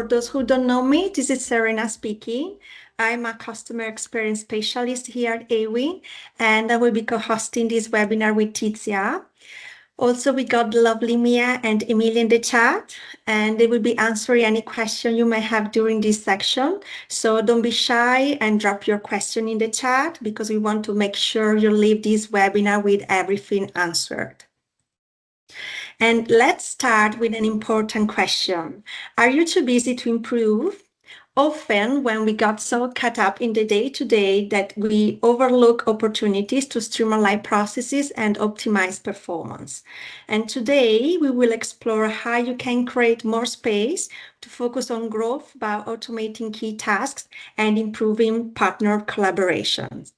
for those who don't know me, this is Serena speaking. I'm a customer experience specialist here at AWI, and I will be co-hosting this webinar with Tizia. Also, we got lovely Mia and Emilia in the chat, and they will be answering any question you may have during this section. So don't be shy and drop your question in the chat because we want to make sure you leave this webinar with everything answered. And let's start with an important question. Are you too busy to improve? Often when we got so caught up in the day-to-day that we overlook opportunities to streamline processes and optimize performance. And today we will explore how you can create more space to focus on growth by automating key tasks and improving partner collaborations.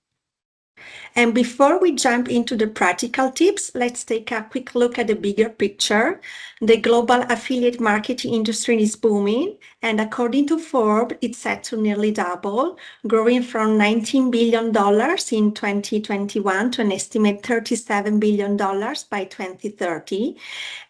And before we jump into the practical tips, let's take a quick look at the bigger picture. The global affiliate marketing industry is booming, and according to Forbes, it's set to nearly double, growing from $19 billion in 2021 to an estimated $37 billion by 2030.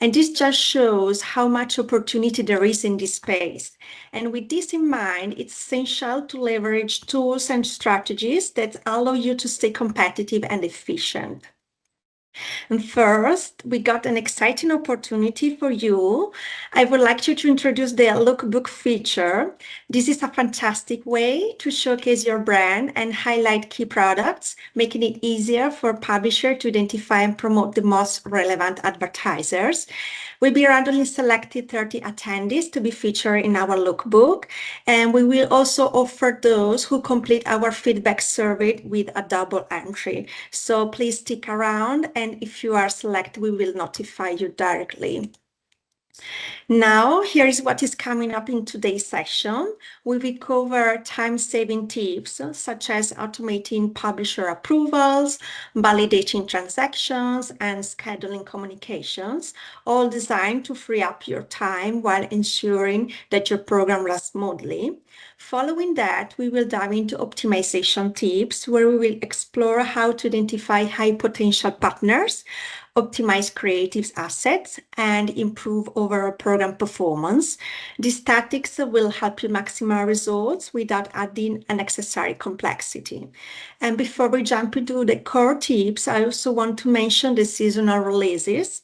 And this just shows how much opportunity there is in this space. And with this in mind, it's essential to leverage tools and strategies that allow you to stay competitive and efficient. And first, we got an exciting opportunity for you. I would like you to introduce the lookbook feature. This is a fantastic way to showcase your brand and highlight key products, making it easier for publishers to identify and promote the most relevant advertisers. We'll be randomly selected 30 attendees to be featured in our lookbook, and we will also offer those who complete our feedback survey with a double entry. So please stick around, and if you are selected, we will notify you directly. Now, here is what is coming up in today's session. We will cover time-saving tips, such as automating publisher approvals, validating transactions, and scheduling communications, all designed to free up your time while ensuring that your program runs smoothly. Following that, we will dive into optimization tips, where we will explore how to identify high-potential partners, optimize creative assets, and improve overall program performance. These tactics will help you maximize results without adding unnecessary complexity. And before we jump into the core tips, I also want to mention the seasonal releases.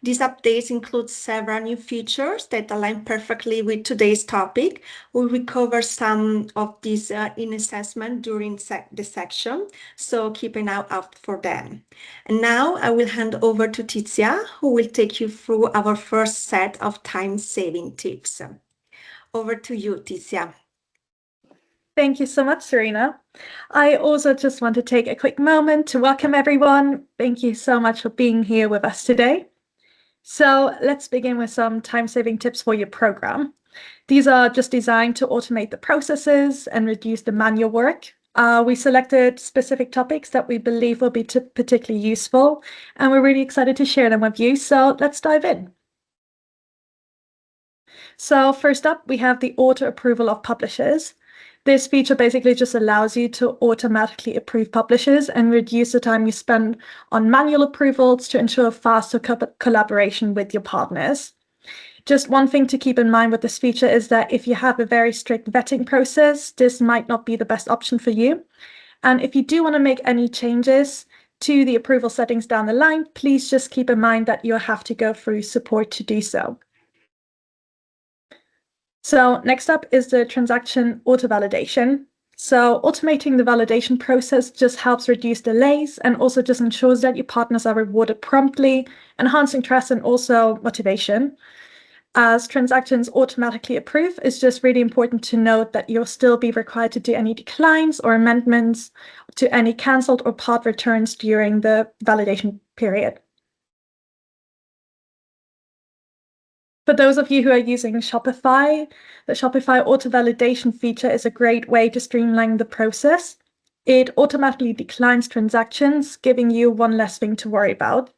These updates include several new features that align perfectly with today's topic. We will cover some of these in assessment during the section, so keep an eye out for them. And now I will hand over to Tizia, who will take you through our first set of time-saving tips. Over to you, Tizia. Thank you so much, Serena. I also just want to take a quick moment to welcome everyone. Thank you so much for being here with us today. So let's begin with some time-saving tips for your program. These are just designed to automate the processes and reduce the manual work. We selected specific topics that we believe will be particularly useful, and we're really excited to share them with you. So let's dive in. So first up, we have the auto approval of publishers. This feature basically just allows you to automatically approve publishers and reduce the time you spend on manual approvals to ensure faster collaboration with your partners. Just one thing to keep in mind with this feature is that if you have a very strict vetting process, this might not be the best option for you. And if you do want to make any changes to the approval settings down the line, please just keep in mind that you'll have to go through support to do so. So next up is the transaction auto-validation. So automating the validation process just helps reduce delays and also just ensures that your partners are rewarded promptly, enhancing trust and also motivation. As transactions automatically approve, it's just really important to note that you'll still be required to do any declines or amendments to any cancelled or part returns during the validation period. For those of you who are using Shopify, the Shopify auto-validation feature is a great way to streamline the process. It automatically declines transactions, giving you one less thing to worry about.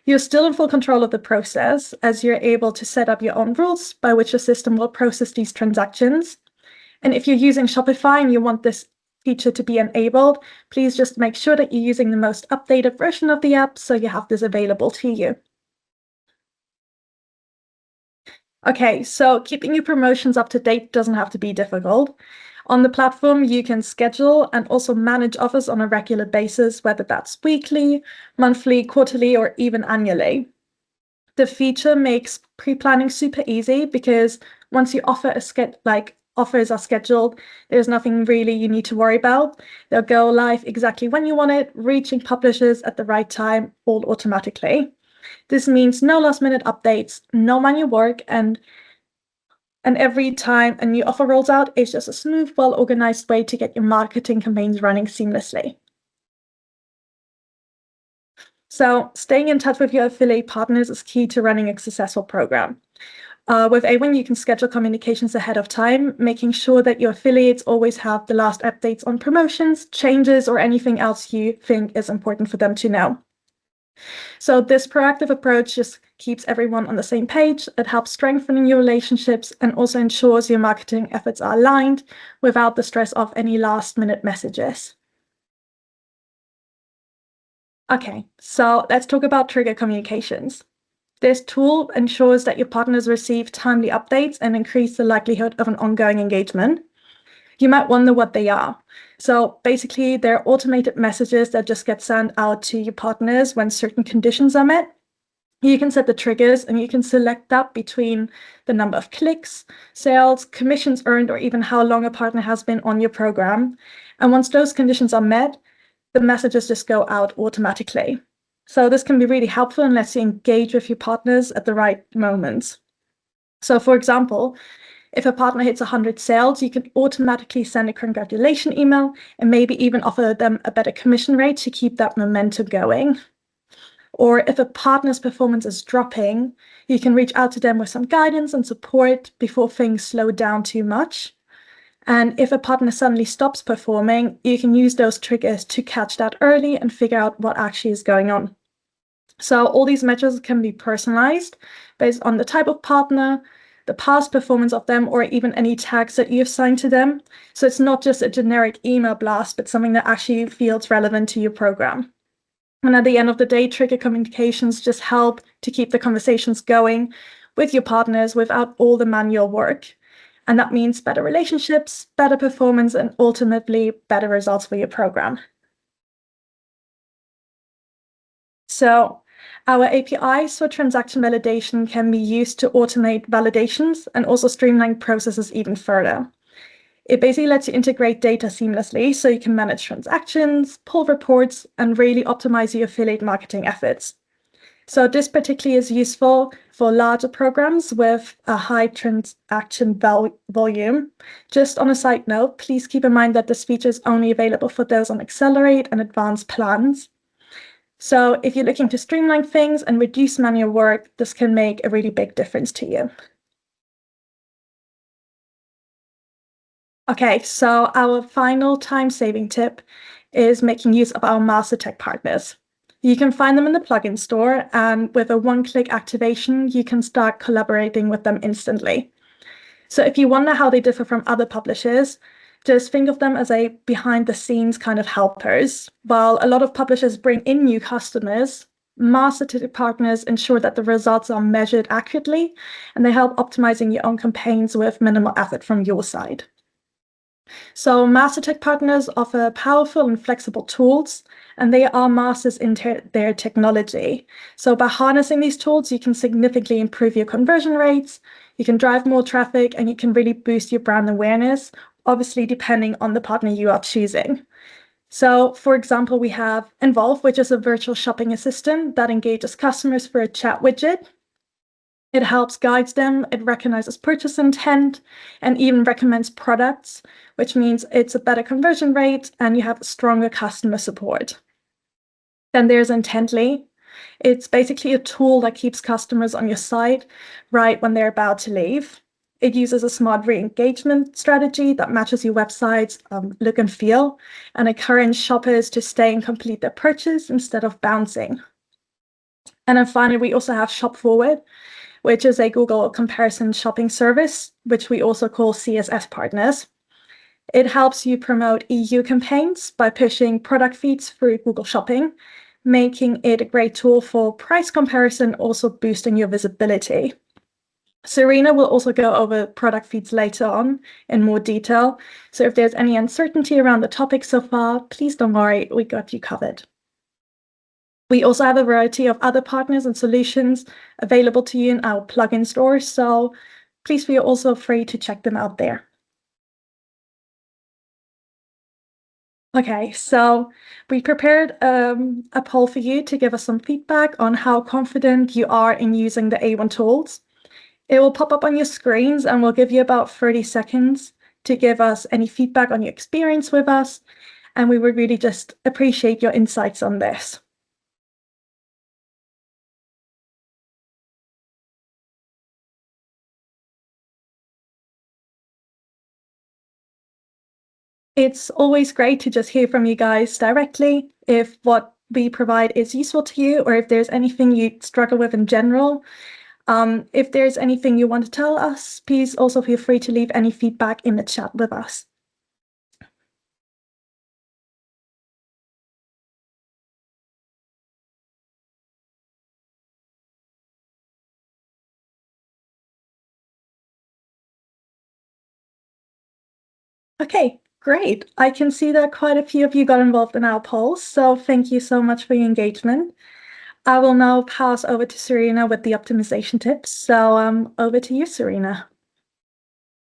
You're still in full control of the process, as you're able to set up your own rules by which the system will process these transactions. And if you're using Shopify and you want this feature to be enabled, please just make sure that you're using the most updated version of the app so you have this available to you. Okay, so keeping your promotions up to date doesn't have to be difficult. On the platform, you can schedule and also manage offers on a regular basis, whether that's weekly, monthly, quarterly, or even annually. The feature makes pre-planning super easy because once you offer offers are scheduled, there's nothing really you need to worry about. They'll go live exactly when you want it, reaching publishers at the right time, all automatically. This means no last minute updates, no manual work, and every time a new offer rolls out, it's just a smooth, well-organized way to get your marketing campaigns running seamlessly. So staying in touch with your affiliate partners is key to running a successful program. With Awin, you can schedule communications ahead of time, making sure that your affiliates always have the last updates on promotions, changes, or anything else you think is important for them to know. So this proactive approach just keeps everyone on the same page. It helps strengthening your relationships and also ensures your marketing efforts are aligned without the stress of any last-minute messages. Okay, so let's talk about trigger communications. This tool ensures that your partners receive timely updates and increase the likelihood of an ongoing engagement. You might wonder what they are. So basically, they're automated messages that just get sent out to your partners when certain conditions are met. You can set the triggers and you can select that between the number of clicks, sales, commissions earned, or even how long a partner has been on your program. And once those conditions are met, the messages just go out automatically. So this can be really helpful and lets you engage with your partners at the right moments. So for example, if a partner hits 100 sales, you can automatically send a congratulation email and maybe even offer them a better commission rate to keep that momentum going. Or if a partner's performance is dropping, you can reach out to them with some guidance and support before things slow down too much. And if a partner suddenly stops performing, you can use those triggers to catch that early and figure out what actually is going on. So all these measures can be personalized based on the type of partner, the past performance of them, or even any tags that you assign to them. So it's not just a generic email blast, but something that actually feels relevant to your program. And at the end of the day, trigger communications just help to keep the conversations going with your partners without all the manual work. And that means better relationships, better performance, and ultimately better results for your program. So our APIs for transaction validation can be used to automate validations and also streamline processes even further. It basically lets you integrate data seamlessly so you can manage transactions, pull reports, and really optimize your affiliate marketing efforts. So this particularly is useful for larger programs with a high transaction volume. Just on a side note, please keep in mind that this feature is only available for those on Accelerate and Advanced plans. So if you're looking to streamline things and reduce manual work, this can make a really big difference to you. Okay, so our final time-saving tip is making use of our master tech partners. You can find them in the plugin store, and with a one-click activation, you can start collaborating with them instantly. So if you wonder how they differ from other publishers, just think of them as a behind-the-scenes kind of helpers. While a lot of publishers bring in new customers, master tech partners ensure that the results are measured accurately, and they help optimizing your own campaigns with minimal effort from your side. So master tech partners offer powerful and flexible tools, and they are masters in their technology. So by harnessing these tools, you can significantly improve your conversion rates, you can drive more traffic, and you can really boost your brand awareness, obviously depending on the partner you are choosing. So for example, we have Involve, which is a virtual shopping assistant that engages customers through a chat widget. It helps guides them, it recognizes purchase intent, and even recommends products, which means it's a better conversion rate and you have stronger customer support. Then there's Intently. It's basically a tool that keeps customers on your site right when they're about to leave. It uses a smart re-engagement strategy that matches your website's look and feel and encourages shoppers to stay and complete their purchase instead of bouncing. And then finally, we also have Shop Forward, which is a Google comparison shopping service, which we also call CSS partners. It helps you promote EU campaigns by pushing product feeds through Google Shopping, making it a great tool for price comparison, also boosting your visibility. Serena will also go over product feeds later on in more detail. So if there's any uncertainty around the topic so far, please don't worry, we got you covered. We also have a variety of other partners and solutions available to you in our plugin store, so please feel also free to check them out there. Okay, so we prepared a poll for you to give us some feedback on how confident you are in using the A1 tools. It will pop up on your screens and we'll give you about 30 seconds to give us any feedback on your experience with us. And we would really just appreciate your insights on this. It's always great to just hear from you guys directly if what we provide is useful to you or if there's anything you struggle with in general. If there's anything you want to tell us, please also feel free to leave any feedback in the chat with us. Okay, great. I can see that quite a few of you got involved in our polls, so thank you so much for your engagement. I will now pass over to Serena with the optimization tips. So over to you, Serena.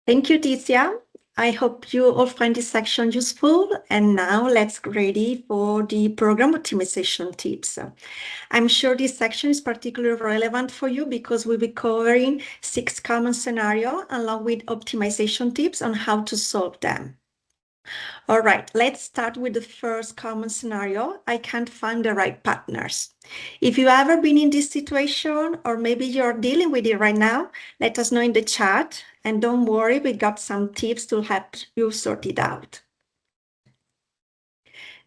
Thank you, Ticia. I hope you all find this section useful. And now let's get ready for the program optimization tips. I'm sure this section is particularly relevant for you because we'll be covering 6 common scenarios along with optimization tips on how to solve them. All right, let's start with the first common scenario. I can't find the right partners. If you've ever been in this situation, or maybe you're dealing with it right now, let us know in the chat. And don't worry, we got some tips to help you sort it out.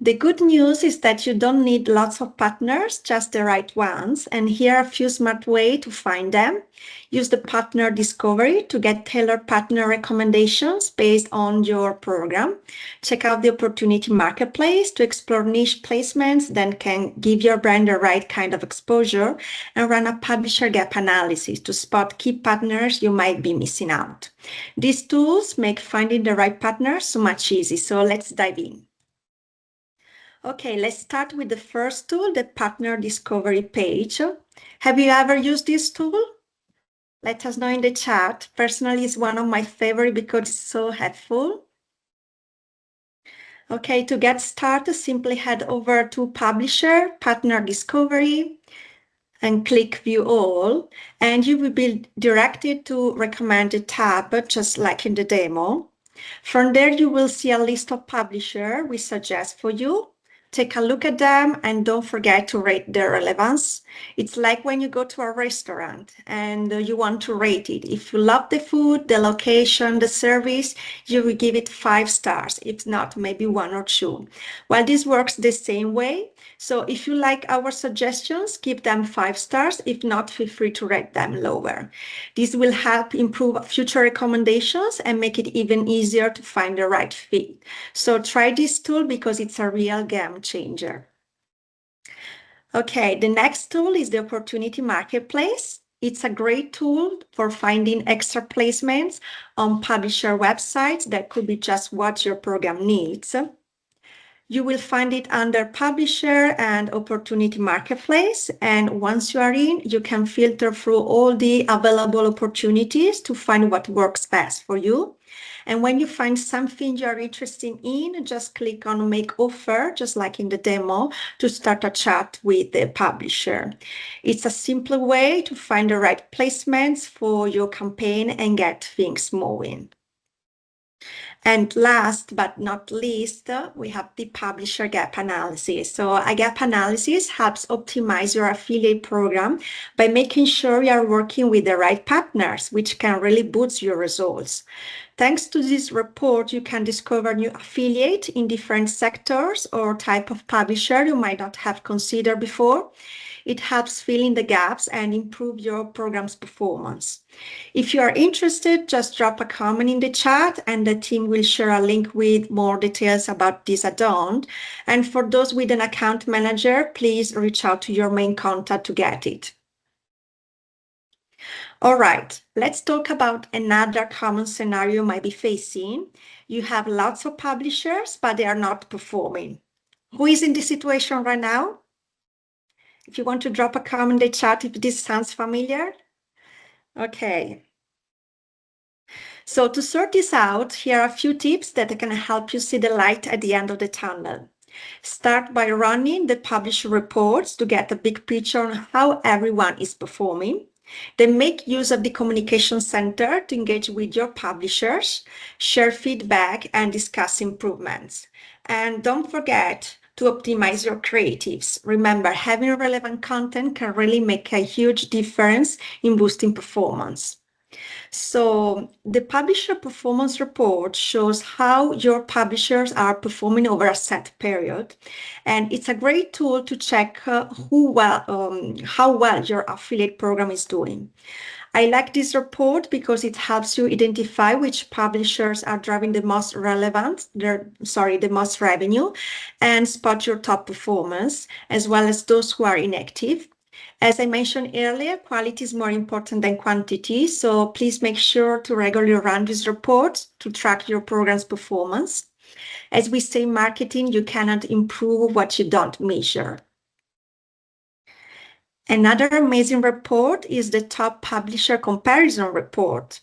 The good news is that you don't need lots of partners, just the right ones. And here are a few smart ways to find them. Use the partner discovery to get tailored partner recommendations based on your program. Check out the opportunity marketplace to explore niche placements that can give your brand the right kind of exposure, and run a publisher gap analysis to spot key partners you might be missing out. These tools make finding the right partners so much easier. So let's dive in. Okay, let's start with the first tool, the partner discovery page. Have you ever used this tool? Let us know in the chat. Personally, it's one of my favorite because it's so helpful. Okay, to get started, simply head over to Publisher, Partner Discovery, and click View All, and you will be directed to Recommended tab, just like in the demo. From there, you will see a list of publishers we suggest for you. Take a look at them and don't forget to rate their relevance. It's like when you go to a restaurant and you want to rate it. If you love the food, the location, the service, you will give it 5 stars. If not, maybe 1 or 2. Well, this works the same way. So if you like our suggestions, give them 5 stars. If not, feel free to rate them lower. This will help improve future recommendations and make it even easier to find the right fit. So try this tool because it's a real game changer. Okay, the next tool is the Opportunity Marketplace. It's a great tool for finding extra placements on publisher websites that could be just what your program needs. You will find it under Publisher and Opportunity Marketplace. And once you are in, you can filter through all the available opportunities to find what works best for you. And when you find something you're interested in, just click on Make Offer, just like in the demo, to start a chat with the publisher. It's a simple way to find the right placements for your campaign and get things moving. And last but not least, we have the publisher gap analysis. So a gap analysis helps optimize your affiliate program by making sure you are working with the right partners, which can really boost your results. Thanks to this report, you can discover new affiliate in different sectors or type of publisher you might not have considered before. It helps fill in the gaps and improve your program's performance. If you are interested, just drop a comment in the chat and the team will share a link with more details about this add-on. And for those with an account manager, please reach out to your main contact to get it. All right, let's talk about another common scenario you might be facing. You have lots of publishers, but they are not performing. Who is in this situation right now? If you want to drop a comment in the chat if this sounds familiar. Okay. So to sort this out, here are a few tips that can help you see the light at the end of the tunnel. Start by running the publisher reports to get a big picture on how everyone is performing. Then make use of the communication center to engage with your publishers, share feedback, and discuss improvements. And don't forget to optimize your creatives. Remember, having relevant content can really make a huge difference in boosting performance. So the publisher performance report shows how your publishers are performing over a set period, and it's a great tool to check how well your affiliate program is doing. I like this report because it helps you identify which publishers are driving the most the most revenue, and spot your top performers, as well as those who are inactive. As I mentioned earlier, quality is more important than quantity, so please make sure to regularly run these reports to track your program's performance. As we say in marketing, you cannot improve what you don't measure. Another amazing report is the top publisher comparison report.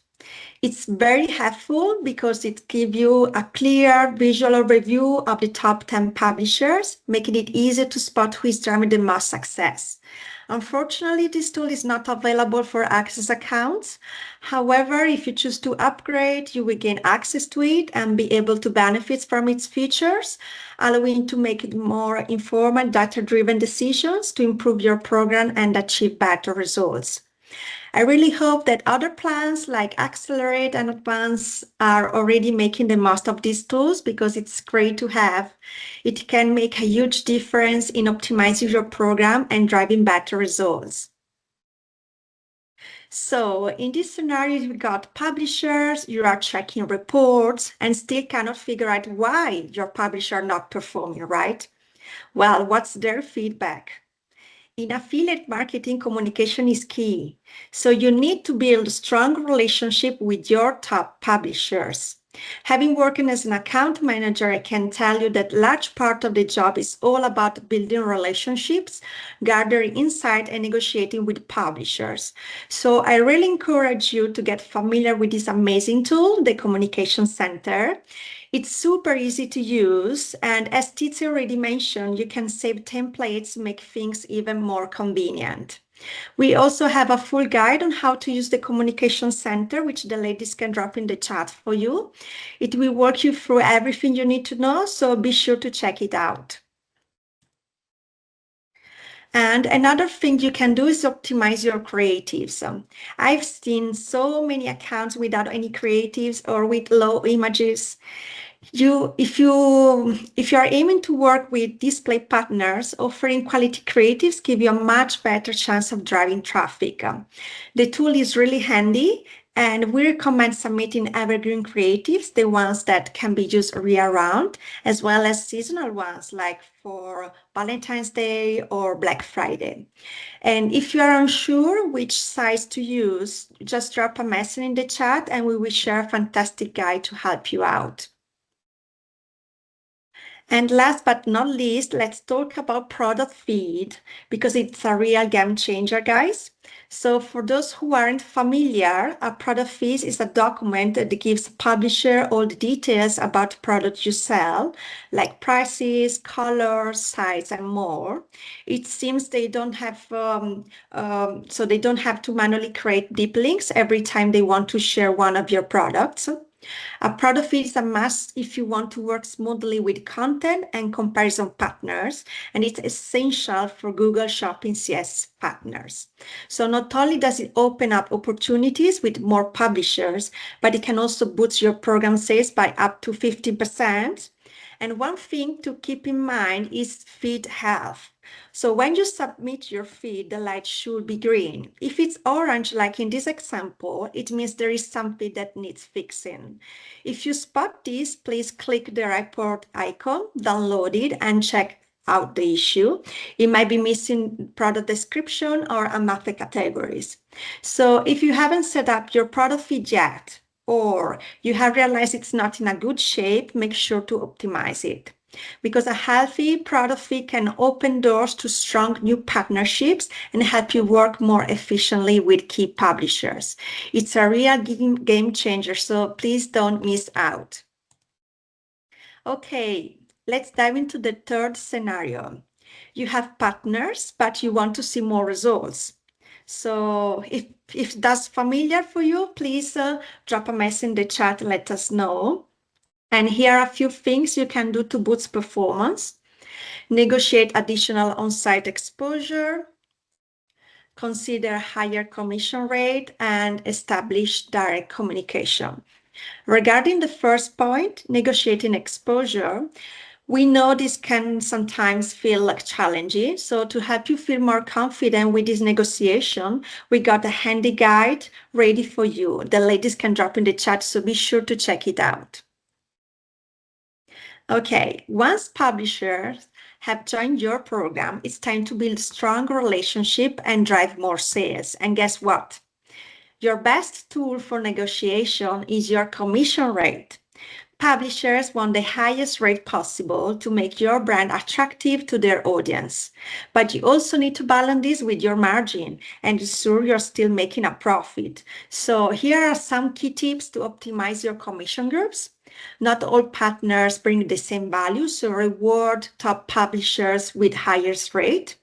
It's very helpful because it gives you a clear visual review of the top 10 publishers, making it easier to spot who is driving the most success. Unfortunately, this tool is not available for Access accounts. However, if you choose to upgrade, you will gain access to it and be able to benefit from its features, allowing to make more informed, data-driven decisions to improve your program and achieve better results. I really hope that other plans like Accelerate and Advance are already making the most of these tools because it's great to have. It can make a huge difference in optimizing your program and driving better results. So in this scenario, you got publishers, you are checking reports and still cannot figure out why your publisher are not performing, right? Well, what's their feedback? In affiliate marketing, communication is key. So you need to build a strong relationship with your top publishers. Having worked as an account manager, I can tell you that large part of the job is all about building relationships, gathering insight, and negotiating with publishers. So I really encourage you to get familiar with this amazing tool, the Communication Center. It's super easy to use, and as Tizia already mentioned, you can save templates to make things even more convenient. We also have a full guide on how to use the Communication Center, which the ladies can drop in the chat for you. It will walk you through everything you need to know, so be sure to check it out. And another thing you can do is optimize your creatives. I've seen so many accounts without any creatives or with low images. If you are aiming to work with display partners, offering quality creatives give you a much better chance of driving traffic. The tool is really handy, and we recommend submitting evergreen creatives, the ones that can be used year-round, as well as seasonal ones like for Valentine's Day or Black Friday. And if you are unsure which size to use, just drop a message in the chat and we will share a fantastic guide to help you out. And last but not least, let's talk about product feed because it's a real game changer, guys. So for those who aren't familiar, a product feed is a document that gives publisher all the details about the product you sell, like prices, colors, size, and more. It seems they don't have so they don't have to manually create deep links every time they want to share one of your products. A product feed is a must if you want to work smoothly with content and comparison partners, and it's essential for Google Shopping CS partners. So not only does it open up opportunities with more publishers, but it can also boost your program sales by up to 50%. And one thing to keep in mind is feed health. So when you submit your feed, the light should be green. If it's orange, like in this example, it means there is something that needs fixing. If you spot this, please click the report icon, download it, and check out the issue. It might be missing product description or unmapped categories. So if you haven't set up your product feed yet, or you have realized it's not in a good shape, make sure to optimize it. Because a healthy product feed can open doors to strong new partnerships and help you work more efficiently with key publishers. It's a real game changer, so please don't miss out. Okay, let's dive into the third scenario. You have partners, but you want to see more results. So if that's familiar for you, please drop a message in the chat, let us know. And here are a few things you can do to boost performance. Negotiate additional on-site exposure, consider higher commission rate, and establish direct communication. Regarding the first point, negotiating exposure, we know this can sometimes feel like challenging. So to help you feel more confident with this negotiation, we got a handy guide ready for you. The ladies can drop in the chat, so be sure to check it out. Okay, once publishers have joined your program, it's time to build strong relationship and drive more sales. And guess what? Your best tool for negotiation is your commission rate. Publishers want the highest rate possible to make your brand attractive to their audience. But you also need to balance this with your margin and ensure you're still making a profit. So here are some key tips to optimize your commission groups. Not all partners bring the same value, so reward top publishers with highest rate.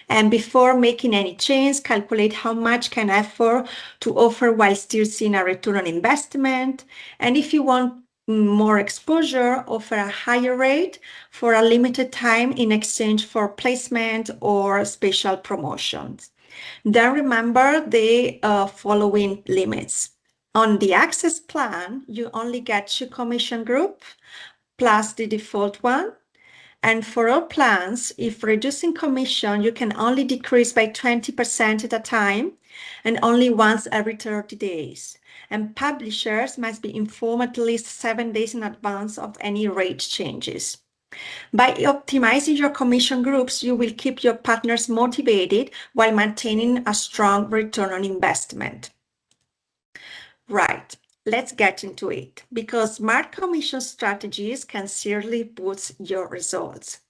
And before making any change, calculate how much can I afford to offer while still seeing a return on investment. And if you want more exposure, offer a higher rate for a limited time in exchange for placement or special promotions. Then remember the following limits. On the access plan, you only get 2 commission groups plus the default one. And for all plans, if reducing commission, you can only decrease by 20% at a time and only once every 30 days. And publishers must be informed at least 7 days in advance of any rate changes. By optimizing your commission groups, you will keep your partners motivated while maintaining a strong return on investment. Right, let's get into it, because smart commission strategies can seriously boost your results.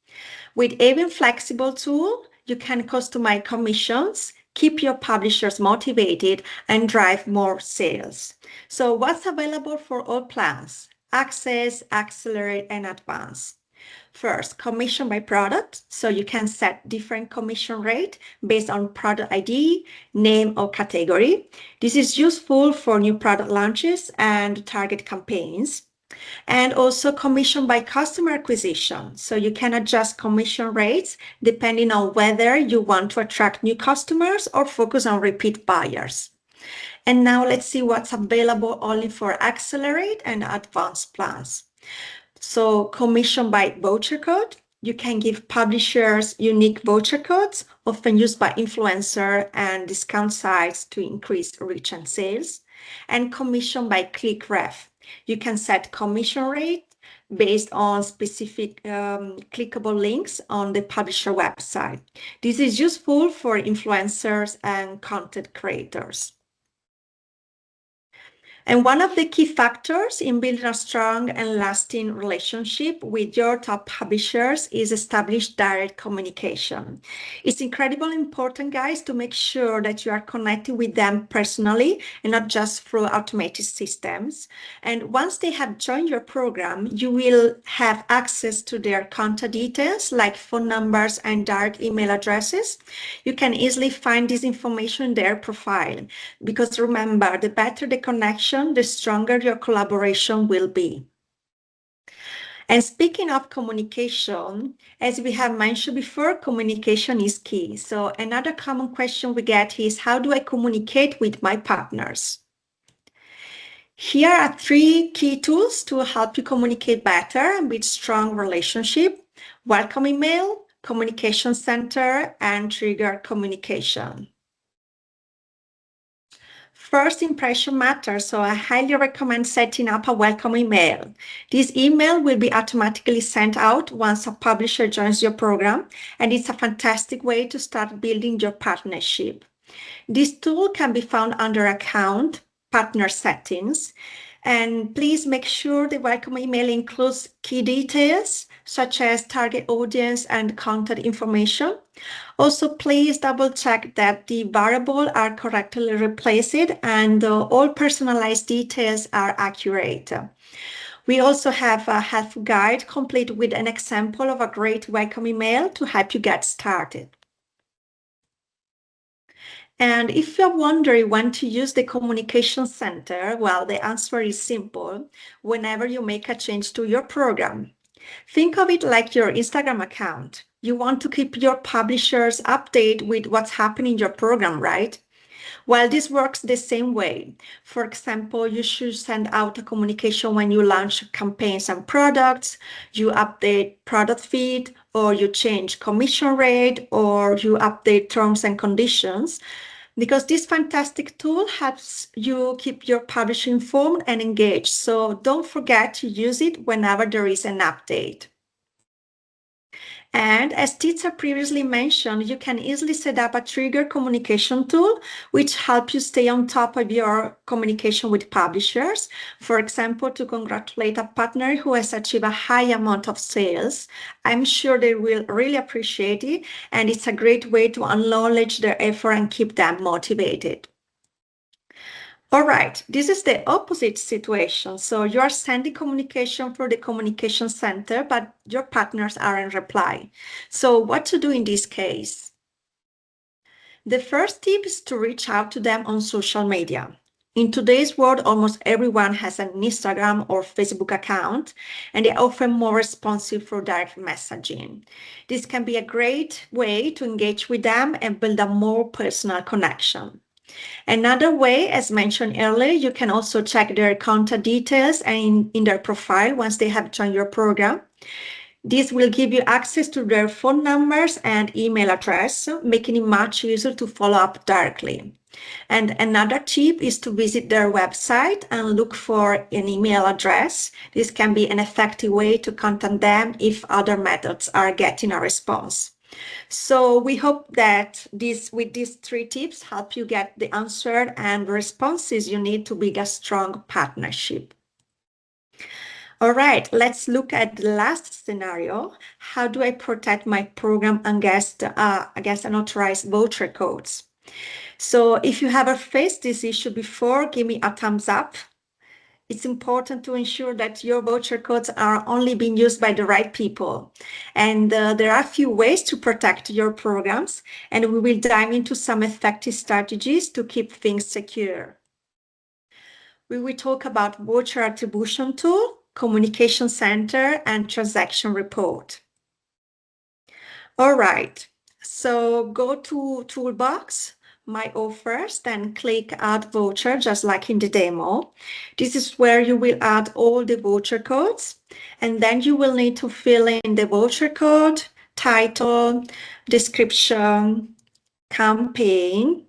With even flexible tool, you can customize commissions, keep your publishers motivated, and drive more sales. So what's available for all plans? Access, Accelerate, and Advance. First, commission by product. So you can set different commission rate based on product ID, name, or category. This is useful for new product launches and target campaigns. And also commission by customer acquisition. So you can adjust commission rates depending on whether you want to attract new customers or focus on repeat buyers. And now let's see what's available only for Accelerate and Advanced plans. So commission by voucher code. You can give publishers unique voucher codes, often used by influencer and discount sites to increase reach and sales. And commission by click ref. You can set commission rate based on specific clickable links on the publisher website. This is useful for influencers and content creators. And one of the key factors in building a strong and lasting relationship with your top publishers is establish direct communication. It's incredibly important, guys, to make sure that you are connected with them personally and not just through automated systems. And once they have joined your program, you will have access to their contact details like phone numbers and direct email addresses. You can easily find this information in their profile, because remember, the better the connection, the stronger your collaboration will be. And speaking of communication, as we have mentioned before, communication is key. So another common question we get is, how do I communicate with my partners? Here are 3 key tools to help you communicate better and build strong relationship: welcome email, communication center, and trigger communication. first impression matters, so I highly recommend setting up a welcome email. This email will be automatically sent out once a publisher joins your program, and it's a fantastic way to start building your partnership. This tool can be found under Account, Partner Settings, and please make sure the welcome email includes key details such as target audience and contact information. Also, please double check that the variables are correctly replaced and all personalized details are accurate. We also have a helpful guide complete with an example of a great welcome email to help you get started. And if you're wondering when to use the communication center, well, the answer is simple: whenever you make a change to your program. Think of it like your Instagram account. You want to keep your publishers updated with what's happening in your program, right? Well, this works the same way. For example, you should send out a communication when you launch campaigns and products, you update product feed, or you change commission rate, or you update terms and conditions, because this fantastic tool helps you keep your publisher informed and engaged. So don't forget to use it whenever there is an update. And as Titsa previously mentioned, you can easily set up a trigger communication tool, which helps you stay on top of your communication with publishers. For example, to congratulate a partner who has achieved a high amount of sales. I'm sure they will really appreciate it, and it's a great way to acknowledge their effort and keep them motivated. All right, this is the opposite situation. So you are sending communication for the communication center, but your partners aren't reply. So what to do in this case? The first tip is to reach out to them on social media. In today's world, almost everyone has an Instagram or Facebook account, and they're often more responsive for direct messaging. This can be a great way to engage with them and build a more personal connection. Another way, as mentioned earlier, you can also check their contact details and in their profile once they have joined your program. This will give you access to their phone numbers and email address, making it much easier to follow up directly. And another tip is to visit their website and look for an email address. This can be an effective way to contact them if other methods are getting a response. So we hope that with these 3 tips help you get the answer and responses you need to build a strong partnership. All right, let's look at the last scenario. How do I protect my program against unauthorized voucher codes? So if you ever faced this issue before, give me a thumbs up. It's important to ensure that your voucher codes are only being used by the right people. And there are a few ways to protect your programs, and we will dive into some effective strategies to keep things secure. We will talk about voucher attribution tool, communication center, and transaction report. All right, so go to Toolbox, My Offers, then click Add Voucher, just like in the demo. This is where you will add all the voucher codes, and then you will need to fill in the voucher code, title, description, campaign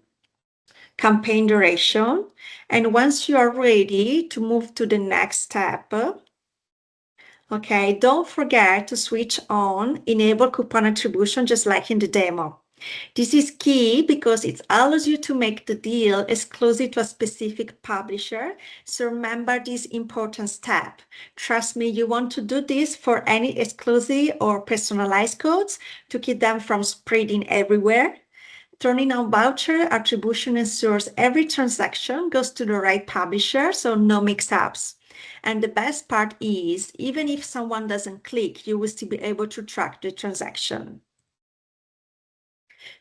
duration, and once you are ready to move to the next step, okay, don't forget to switch on Enable Coupon Attribution just like in the demo. This is key because it allows you to make the deal exclusive to a specific publisher. So remember this important step. Trust me, you want to do this for any exclusive or personalized codes to keep them from spreading everywhere. Turning on voucher attribution ensures every transaction goes to the right publisher, so no mix-ups. And the best part is, even if someone doesn't click, you will still be able to track the transaction.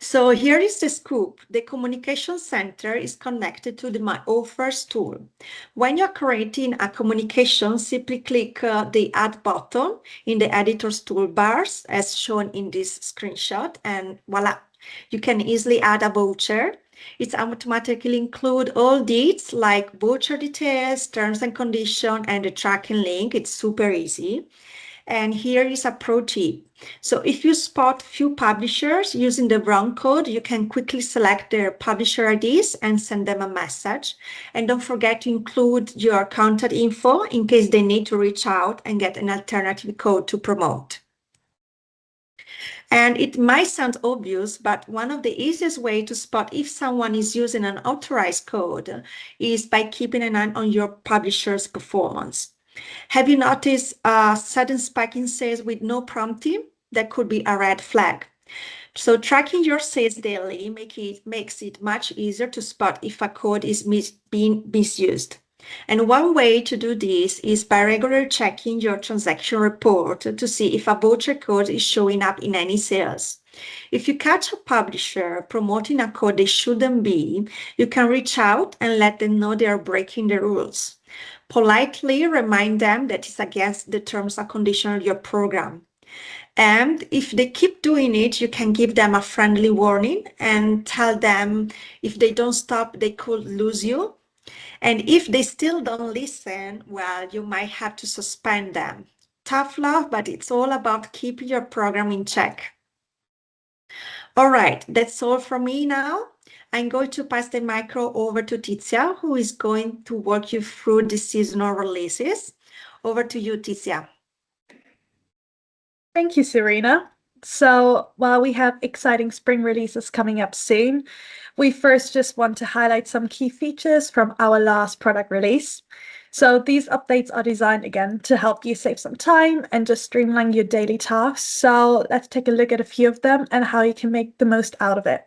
So here is the scoop. The communication center is connected to the My Offers tool. When you're creating a communication, simply click the Add button in the editor's toolbars as shown in this screenshot, and voila, you can easily add a voucher. It's automatically include all deeds like voucher details, terms and conditions, and the tracking link. It's super easy. And here is a pro tip. So if you spot few publishers using the wrong code, you can quickly select their publisher IDs and send them a message. And don't forget to include your contact info in case they need to reach out and get an alternative code to promote. And it might sound obvious, but one of the easiest ways to spot if someone is using an authorized code is by keeping an eye on your publisher's performance. Have you noticed a sudden spike in sales with no prompting? That could be a red flag. So tracking your sales daily makes it much easier to spot if a code is being misused. And one way to do this is by regularly checking your transaction report to see if a voucher code is showing up in any sales. If you catch a publisher promoting a code they shouldn't be, you can reach out and let them know they are breaking the rules. Politely remind them that it's against the terms and conditions of your program. And if they keep doing it, you can give them a friendly warning and tell them if they don't stop, they could lose you. And if they still don't listen, well, you might have to suspend them. Tough love, but it's all about keeping your program in check. All right, that's all from me now. I'm going to pass the micro over to Tizia, who is going to walk you through the seasonal releases. Over to you, Tizia. Thank you, Serena. So while we have exciting spring releases coming up soon, we first just want to highlight some key features from our last product release. So these updates are designed again to help you save some time and just streamline your daily tasks. So let's take a look at a few of them and how you can make the most out of it.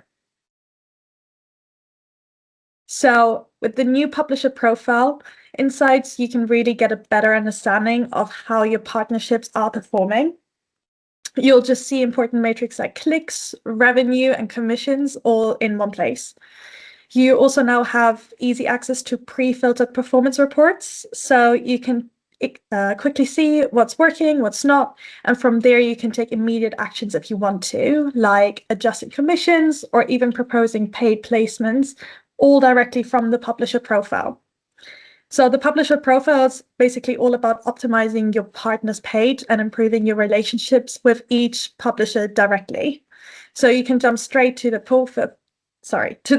So with the new publisher profile, insights, you can really get a better understanding of how your partnerships are performing. You'll just see important metrics like clicks, revenue, and commissions all in one place. You also now have easy access to pre-filtered performance reports, so you can quickly see what's working, what's not, and from there you can take immediate actions if you want to, like adjusting commissions or even proposing paid placements, all directly from the publisher profile. So the publisher profile is basically all about optimizing your partner's page and improving your relationships with each publisher directly. So you can jump straight to the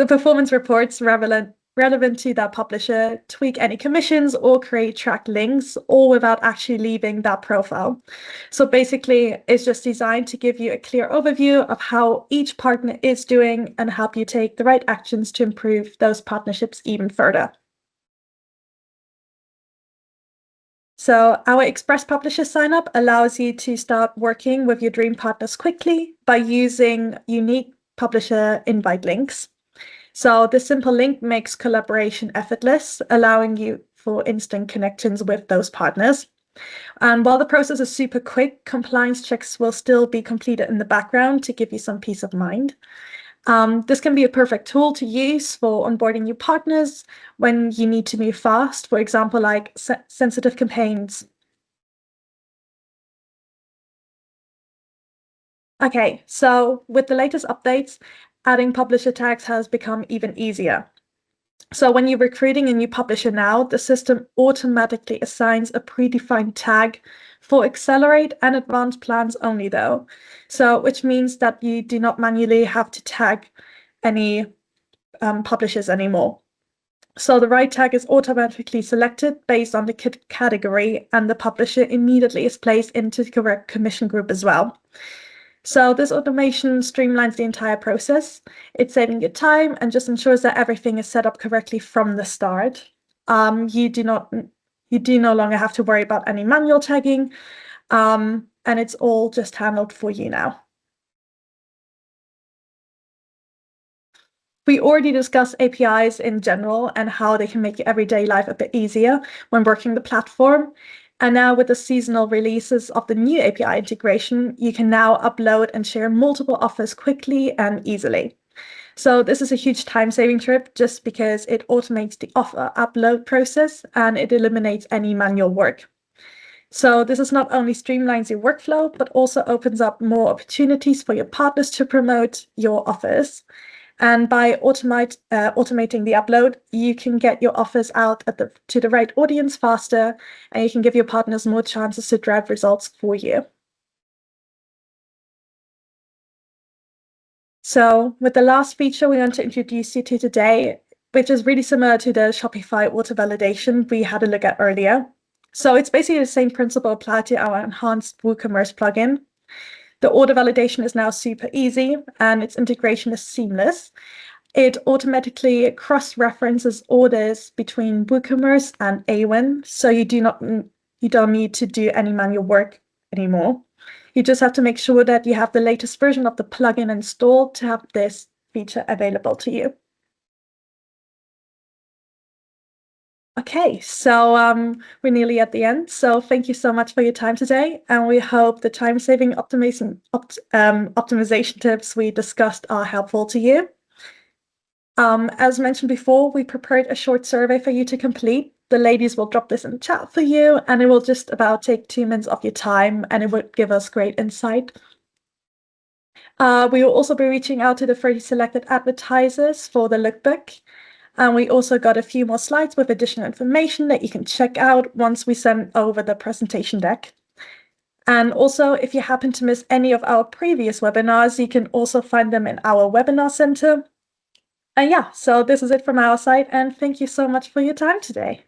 performance reports relevant to that publisher, tweak any commissions or create track links, all without actually leaving that profile. So basically, it's just designed to give you a clear overview of how each partner is doing and help you take the right actions to improve those partnerships even further. So our Express Publisher signup allows you to start working with your dream partners quickly by using unique publisher invite links. So this simple link makes collaboration effortless, allowing you for instant connections with those partners. And while the process is super quick, compliance checks will still be completed in the background to give you some peace of mind. This can be a perfect tool to use for onboarding new partners when you need to move fast, for example, like sensitive campaigns. Okay, so with the latest updates, adding publisher tags has become even easier. So when you're recruiting a new publisher now, the system automatically assigns a predefined tag for Accelerate and Advanced plans only though. So which means that you do not manually have to tag any publishers anymore. So the right tag is automatically selected based on the category, and the publisher immediately is placed into the correct commission group as well. So this automation streamlines the entire process. It's saving you time and just ensures that everything is set up correctly from the start. You do no longer have to worry about any manual tagging, and it's all just handled for you now. We already discussed APIs in general and how they can make your everyday life a bit easier when working the platform. And now with the seasonal releases of the new API integration, you can now upload and share multiple offers quickly and easily. So this is a huge time-saving trip just because it automates the offer upload process and it eliminates any manual work. So this is not only streamlines your workflow, but also opens up more opportunities for your partners to promote your offers. And by automating the upload, you can get your offers out to the right audience faster, and you can give your partners more chances to drive results for you. So with the last feature we want to introduce you to today, which is really similar to the Shopify auto validation we had a look at earlier. So it's basically the same principle applied to our enhanced WooCommerce plugin. The order validation is now super easy and its integration is seamless. It automatically cross-references orders between WooCommerce and Awin, so you don't need to do any manual work anymore. You just have to make sure that you have the latest version of the plugin installed to have this feature available to you. Okay, so we're nearly at the end. So thank you so much for your time today, and we hope the time-saving optimization tips we discussed are helpful to you. As mentioned before, we prepared a short survey for you to complete. The ladies will drop this in the chat for you, and it will just about take 2 minutes of your time, and it would give us great insight. We will also be reaching out to the 30 selected advertisers for the lookbook. And we also got a few more slides with additional information that you can check out once we send over the presentation deck. And also, if you happen to miss any of our previous webinars, you can also find them in our webinar center. And yeah, so this is it from our side, and thank you so much for your time today.